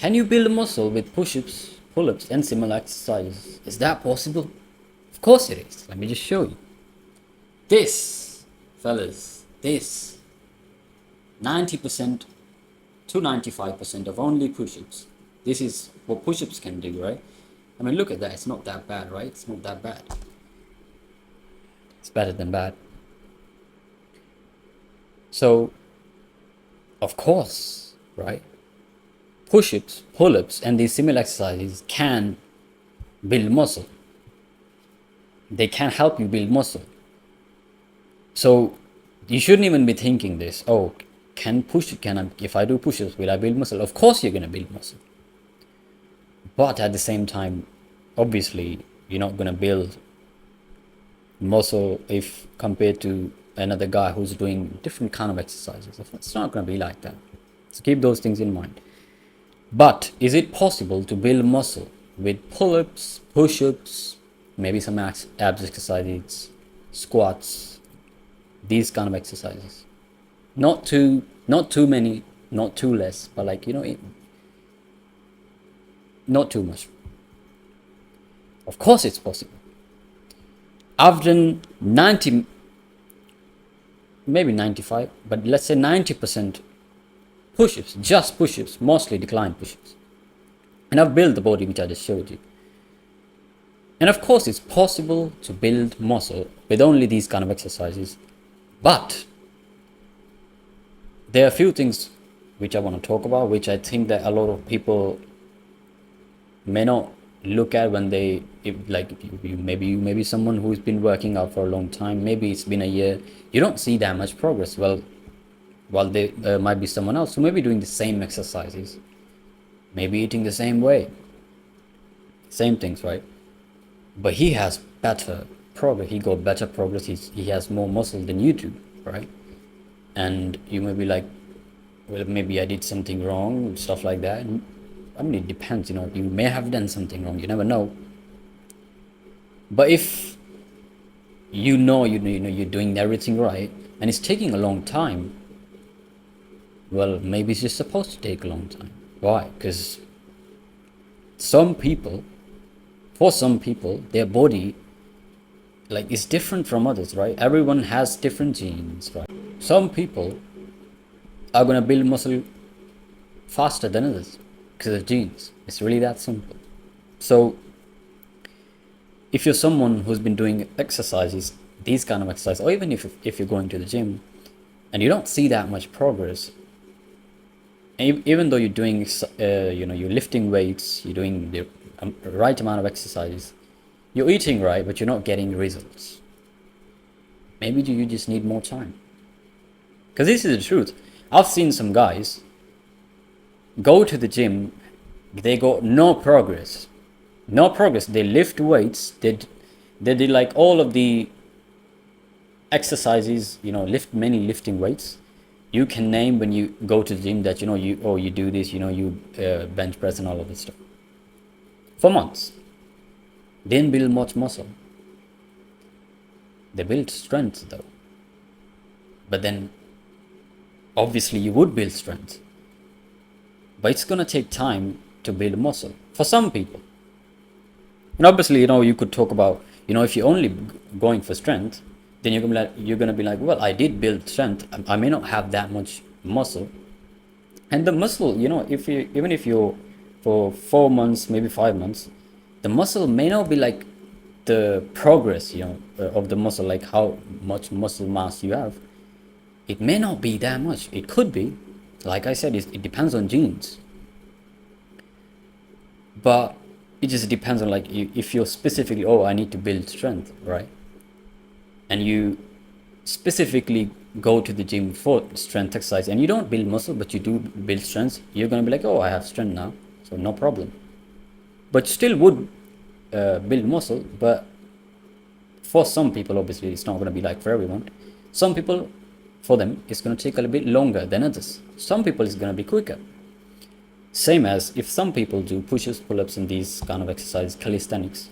Can you build muscle with push-ups, pull-ups, and similar exercises? Is that possible? Of course it is. Let me just show you. This, fellas, this 90% to 95% of only push-ups. This is what push-ups can do, right? I mean, look at that. It's not that bad, right? It's not that bad. It's better than bad. So, of course, right? Push-ups, pull-ups, and these similar exercises can build muscle. They can help you build muscle. So you shouldn't even be thinking this. Oh, if I do push-ups, will I build muscle? Of course you're gonna build muscle. But at the same time, obviously, you're not gonna build muscle if compared to another guy who's doing different kind of exercises. It's not gonna be like that. So keep those things in mind. But is it possible to build muscle with pull-ups, push-ups, maybe some abs exercises, squats, these kind of exercises? Not too many, not too less, but like, not too much. Of course it's possible. I've done 90, maybe 95, but let's say 90% push-ups, just push-ups, mostly decline push-ups. And I've built the body which I just showed you. And of course it's possible to build muscle with only these kind of exercises. But there are a few things which I want to talk about, which I think that a lot of people may not look at when they, maybe someone who's been working out for a long time, maybe it's been a year, you don't see that much progress. Well, while there might be someone else who may be doing the same exercises, maybe eating the same way, same things, right? But he has better progress. He got better progress. He has more muscle than you do, right? And you may be like, well, maybe I did something wrong, stuff like that. And, I mean, it depends, you may have done something wrong. You never know. But if you know you're doing everything right, and it's taking a long time, well, maybe it's just supposed to take a long time. Why? Because for some people, their body is different from others, right? Everyone has different genes, right? Some people are going to build muscle faster than others because of genes. It's really that simple. So if you're someone who's been doing exercises, these kind of exercises, or even if you're going to the gym and you don't see that much progress, even though you're doing you're lifting weights, you're doing the right amount of exercises, you're eating right, but you're not getting results, maybe you just need more time. Because this is the truth. I've seen some guys go to the gym, they got no progress. They lift weights, they did like all of the exercises, lift many lifting weights you can name when you go to the gym, that you do this, you bench press and all of this stuff for months. Didn't build much muscle. They built strength though. But then obviously you would build strength, but it's gonna take time to build muscle for some people. And obviously, you could talk about, if you're only going for strength, then you're gonna be like, well, I did build strength. I may not have that much muscle. And the muscle, even if you're for 4 months, maybe 5 months, the muscle may not be like the progress, of the muscle, like how much muscle mass you have. It may not be that much. It could be. Like I said, it depends on genes. But it just depends on if you're specifically, I need to build strength, right? And you specifically go to the gym for strength exercise and you don't build muscle, but you do build strength, you're going to be like, I have strength now, so no problem. But still would build muscle. But for some people, obviously, it's not going to be like for everyone. Some people, for them, it's going to take a little bit longer than others. Some people, it's going to be quicker. Same as if some people do push-ups, pull-ups, and these kind of exercises, calisthenics,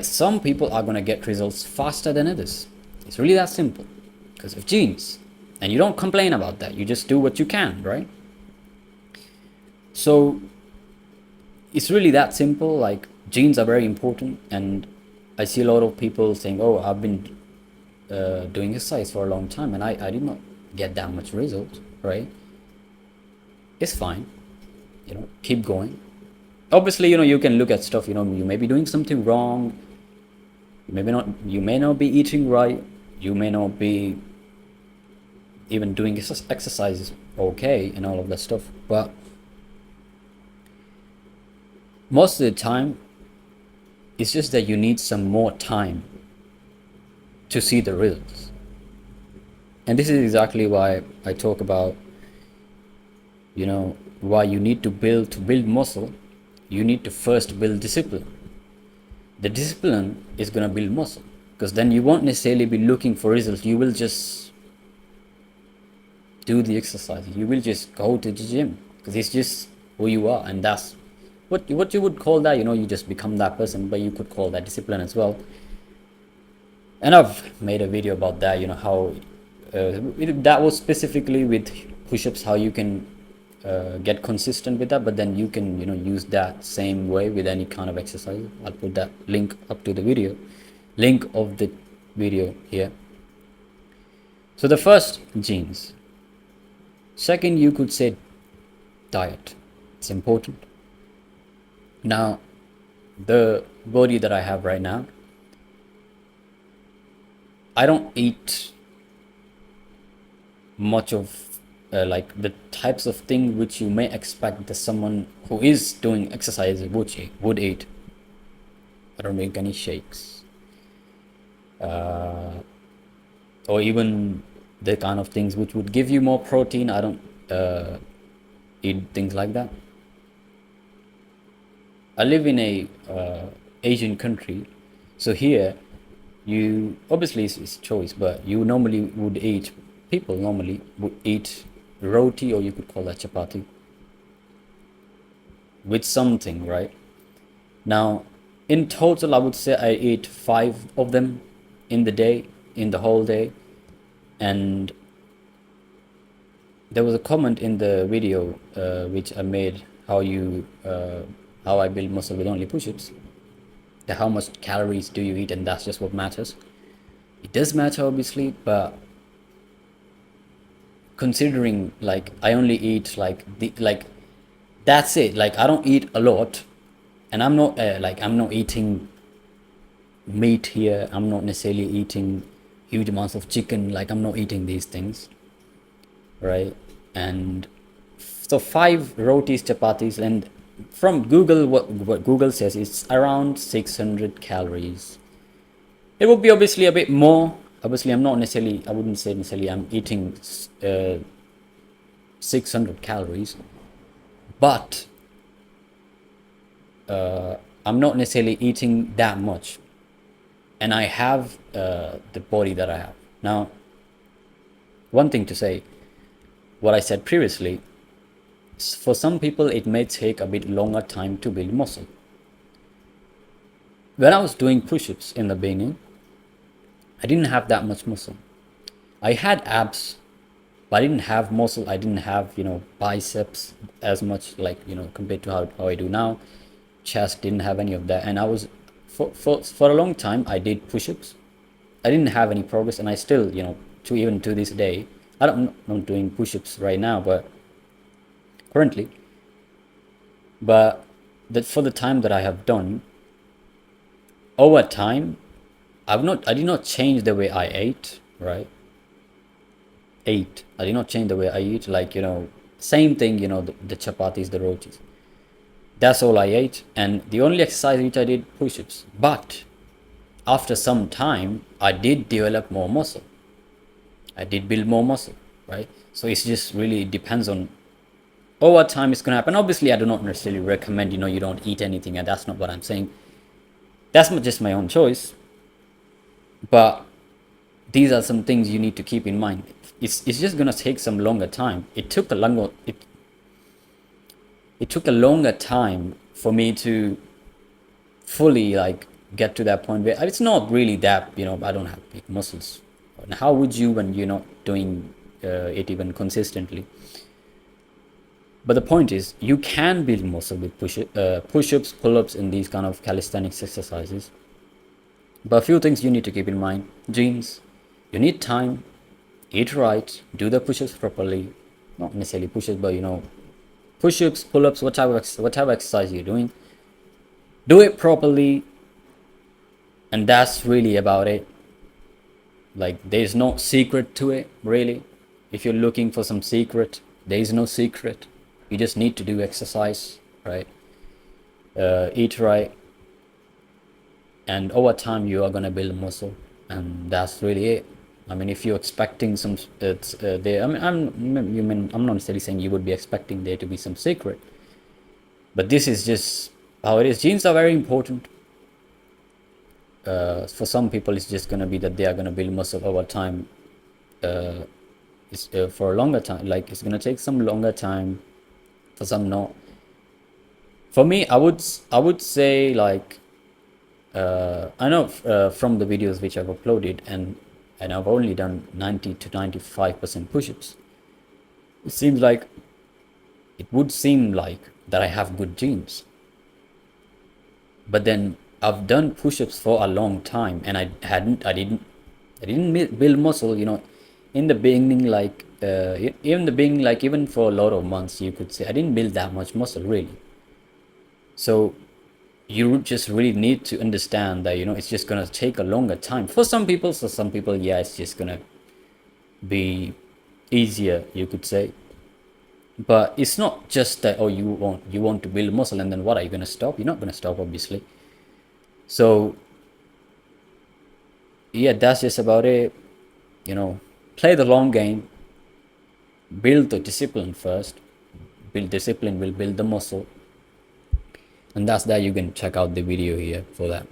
some people are going to get results faster than others. It's really that simple because of genes. And you don't complain about that. You just do what you can, right? So it's really that simple. Like, genes are very important, and I see a lot of people saying, "Oh, I've been doing exercise for a long time, and I did not get that much result." Right? It's fine. Keep going. Obviously, you can look at stuff. You may be doing something wrong. You may not be eating right. You may not be even doing exercises okay and all of that stuff. But most of the time, it's just that you need some more time to see the results. And this is exactly why I talk about, why you need to build muscle. You need to first build discipline. The discipline is going to build muscle, because then you won't necessarily be looking for results. You will just do the exercise. You will just go to the gym, because it's just who you are, and that's what you would call that. You just become that person, but you could call that discipline as well. And I've made a video about that. How that was specifically with push-ups, how you can get consistent with that, but then you can use that same way with any kind of exercise. I'll put that link of the video here. So the first, genes. Second, you could say diet. It's important. Now, the body that I have right now, I don't eat much of like the types of things which you may expect that someone who is doing exercise would eat. I don't drink any shakes, or even the kind of things which would give you more protein. I don't eat things like that. I live in a Asian country, so here you obviously it's choice, but people normally would eat roti, or you could call that chapati, with something, right? Now, in total, I would say I eat 5 of them in the whole day. And there was a comment in the video which I made, how I build muscle with only push-ups, that how much calories do you eat, and that's just what matters. It does matter, obviously, but considering, like, I only eat that's it. Like, I don't eat a lot, and I'm not I'm not eating meat here. I'm not necessarily eating huge amounts of chicken. Like, I'm not eating these things, right? And so 5 rotis, chapatis, and from Google, what Google says, it's around 600 calories. It would be obviously a bit more. Obviously, I wouldn't say necessarily I'm eating 600 calories, but I'm not necessarily eating that much, and I have the body that I have. Now, one thing to say, what I said previously, for some people it may take a bit longer time to build muscle. When I was doing push-ups in the beginning, I didn't have that much muscle. I had abs, but I didn't have muscle. I didn't have, biceps as much, like, compared to how I do now. Chest, didn't have any of that. And I was, for a long time, I did push-ups. I didn't have any progress, and I still, even to this day, I'm not doing push-ups right now, but currently. But that for the time that I have done, over time, I did not change the way I ate, right? I did not change the way I eat, like, same thing, the chapatis, the rotis. That's all I ate, and the only exercise which I did, push-ups. But after some time, I did develop more muscle. I did build more muscle, right? So it's just really depends on, over time it's going to happen. Obviously, I do not necessarily recommend, you don't eat anything, and that's not what I'm saying. That's not just my own choice. But these are some things you need to keep in mind. It's just gonna take some longer time. It took a longer time for me to fully, like, get to that point where it's not really that, I don't have big muscles. And how would you when you're not doing it even consistently? But the point is, you can build muscle with push-ups, pull-ups, and these kind of calisthenics exercises. But a few things you need to keep in mind. Genes, you need time, eat right, do the push-ups properly. Not necessarily push-ups, but push-ups, pull-ups, whatever exercise you're doing, do it properly, and that's really about it. Like, there's no secret to it, really. If you're looking for some secret, there is no secret. You just need to do exercise, right? Eat right, and over time you are gonna build muscle, and that's really it. I mean, if you're expecting some, there. I mean, I'm not necessarily saying you would be expecting there to be some secret, but this is just how it is. Genes are very important. For some people, it's just gonna be that they are gonna build muscle over time. For a longer time, like it's gonna take some longer time. For some, not. For me, I would say, like, I know from the videos which I've uploaded, and I've only done 90 to 95% push-ups. It would seem like that I have good genes. But then I've done push-ups for a long time, and I didn't build muscle, in the beginning, like even for a lot of months, you could say I didn't build that much muscle, really. So you just really need to understand that, it's just gonna take a longer time for some people. So some people, yeah, it's just gonna be easier, you could say. But it's not just that, oh, you want to build muscle, and then what, are you gonna stop? You're not gonna stop, obviously. So yeah, that's just about it. Play the long game, build the discipline first. Build discipline will build the muscle, and that's that. You can check out the video here for that.